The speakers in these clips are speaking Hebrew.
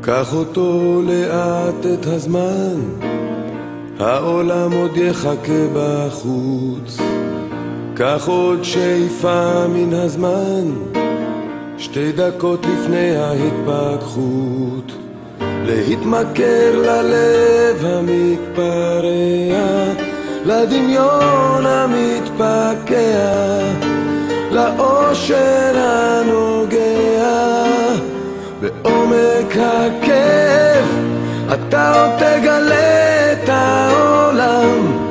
קח אותו לאט את הזמן, העולם עוד יחכה בחוץ. קח עוד שאיפה מן הזמן, 2 דקות לפני ההתפכחות. להתמכר ללב המתפרע, לדמיון המתפקע, לאושר הנוגע בעומק הכאב. אתה עוד תגלה את העולם,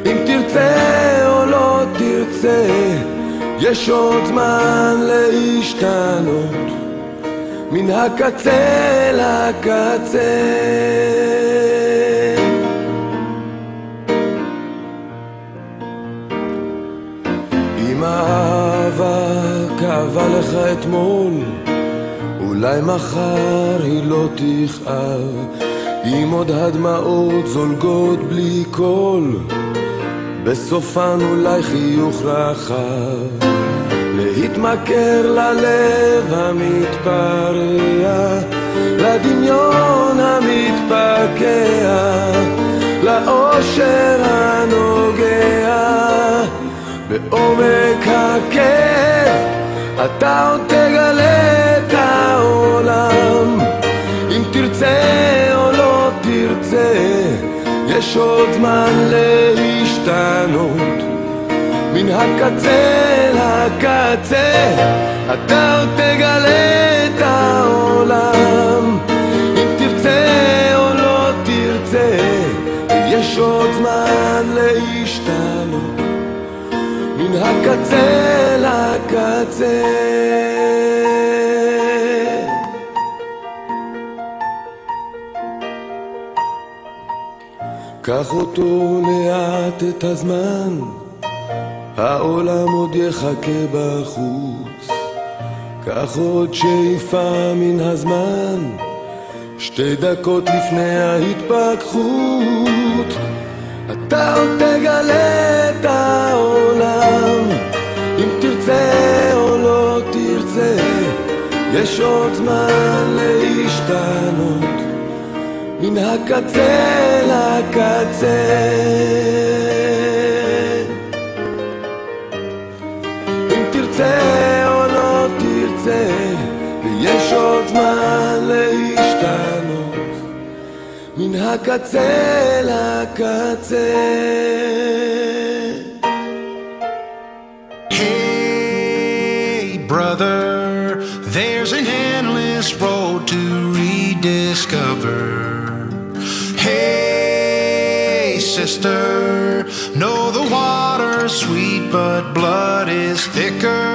אם תרצה או לא תרצה, יש עוד זמן להשתנות מן הקצה לקצה. אם האהבה כאבה לך אתמול, אולי מחר היא לא תכאב. אם עוד הדמעות זולגות בלי קול, בסופן אולי חיוך רחב. להתמכר ללב המתפרע, לדמיון המתפקע, לאושר הנוגע בעומק הכאב. אתה עוד תגלה את העולם, אם תרצה או לא תרצה, יש עוד זמן להשתנות מן הקצה לקצה. אתה עוד תגלה את העולם, אם תרצה או לא תרצה, יש עוד זמן להשתנות מן הקצה לקצה. קח אותו לאט את הזמן, העולם עוד יחכה בחוץ. קח עוד שאיפה מן הזמן, 2 דקות לפני ההתפכחות. אתה עוד תגלה את העולם, אם תרצה או לא תרצה, יש עוד זמן להשתנות מן הקצה לקצה. אם תרצה או לא תרצה, ויש עוד זמן להשתנות מן הקצה לקצה. Hey brother, there's an endless road to rediscover. Hey sister, know the water's sweet but blood is thicker.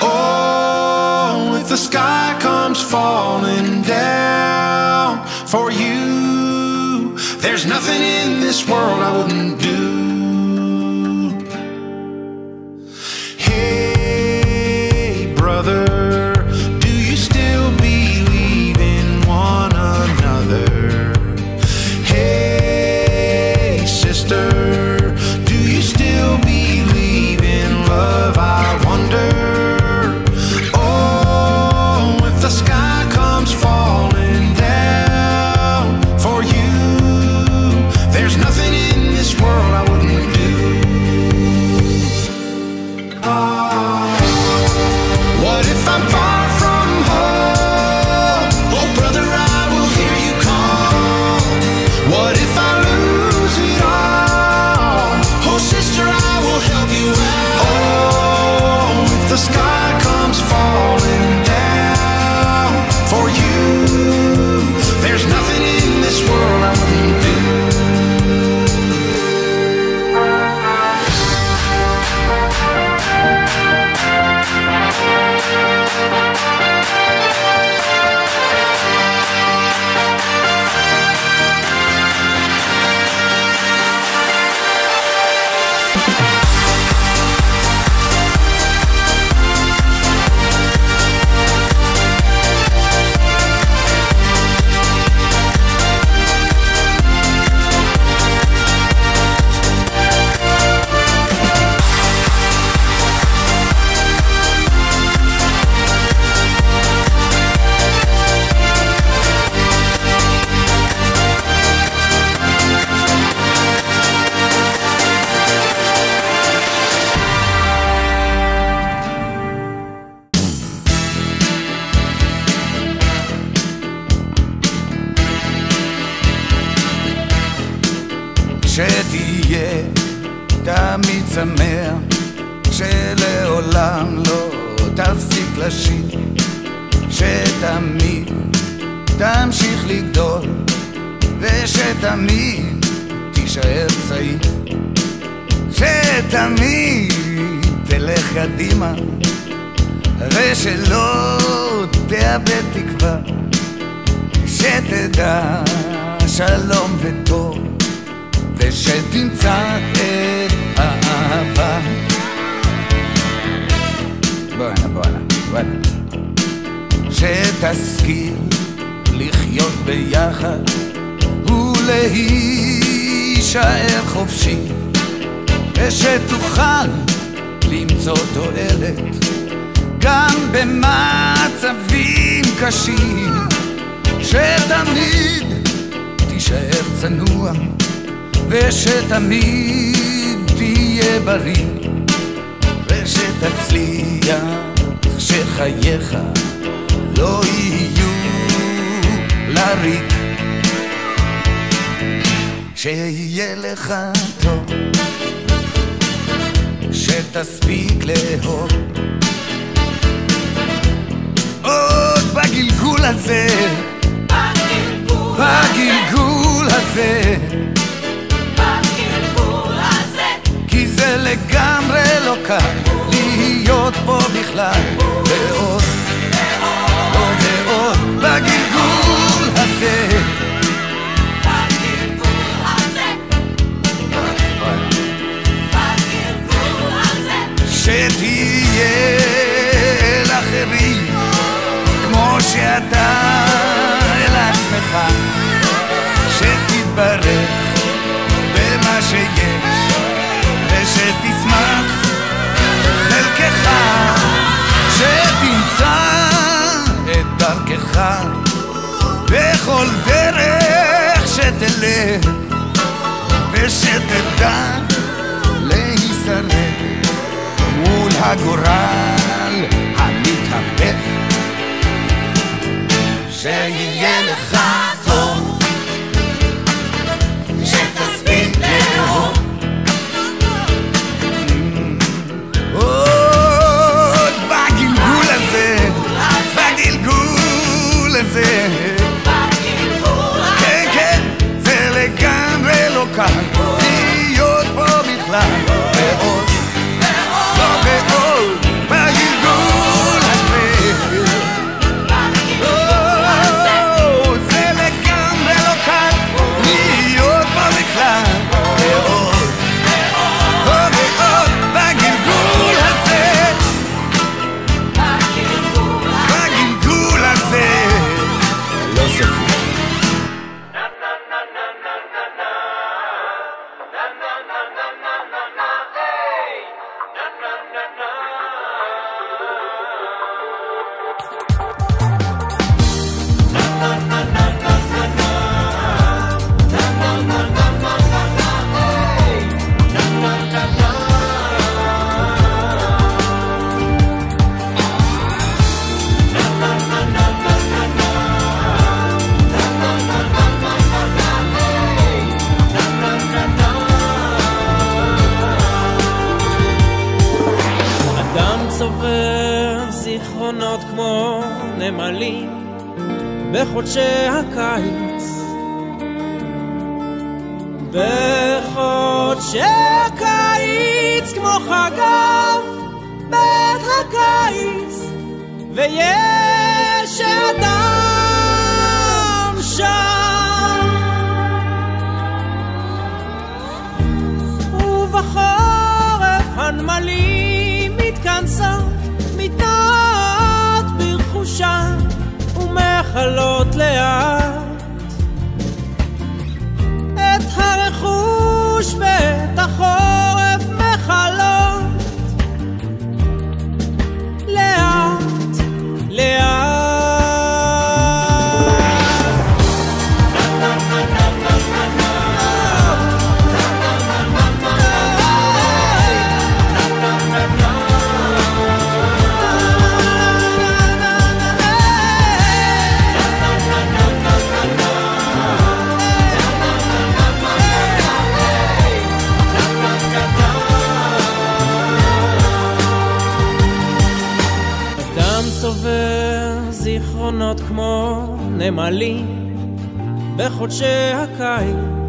Oh, if the sky comes falling down for you, there's nothing in this world I wouldn't do. Hey brother, do you still believe in one another? Hey sister, do you still believe in love? I wonder. Oh, if the sky comes falling down for you, there's nothing in this world I wouldn't do. What if I'm far from home? Oh brother, I will hear you call. What if I lose it all? שתהיה תמיד שמח, שלעולם לא תפסיק לשיר, שתמיד תמשיך לגדול, ושתמיד תישאר צעיר, שתמיד תלך קדימה, ושלא תאבד תקווה, שתדע שלום וטוב, ושתמצא את האהבה. בואנה שתשכיל לחיות ביחד ולהישאר חופשי, ושתוכל למצוא תועלת גם במצבים קשים, שתמיד תישאר צנוע, ושתמיד תהיה בריא, ושתצליח שחייך לא יהיו לריק, שיהיה לך טוב, שתספיק לאהוב עוד בגלגול הזה, בגלגול הזה, כי זה לגמרי לא קל להיות פה בכלל, ועוד ועוד בגלגול הזה, שתהיה לאחרים כמו שאתה אל עצמך, שתתברך במה שיש, ושתשמח חלקך, שתמצא את דרכך בכל דרך שתלך, ושתדע להישרד מול הגורל המתהפך, שיהיה לך טוב, שתספיק לאהוב עוד בגלגול הזה, בגלגול הזה, כן כן, זה לגמרי לא קל להיות פה בכלל, ועוד ועוד בגלגול הזה, זה לגמרי לא קל להיות פה בכלל, ועוד ועוד בגלגול הזה, בגלגול הזה לא סופי. זיכרונות כמו נמלים בחודשי הקיץ, בחודשי הקיץ כמו חגב בית הקיץ, ויש אדם שם, ובחורף הנמלים מתכנסות מתנעת ברכושה ומחלות לאט את הרכוש ואת החורף מחלות לאט לאט. כמו נמלים בחודשי הקיץ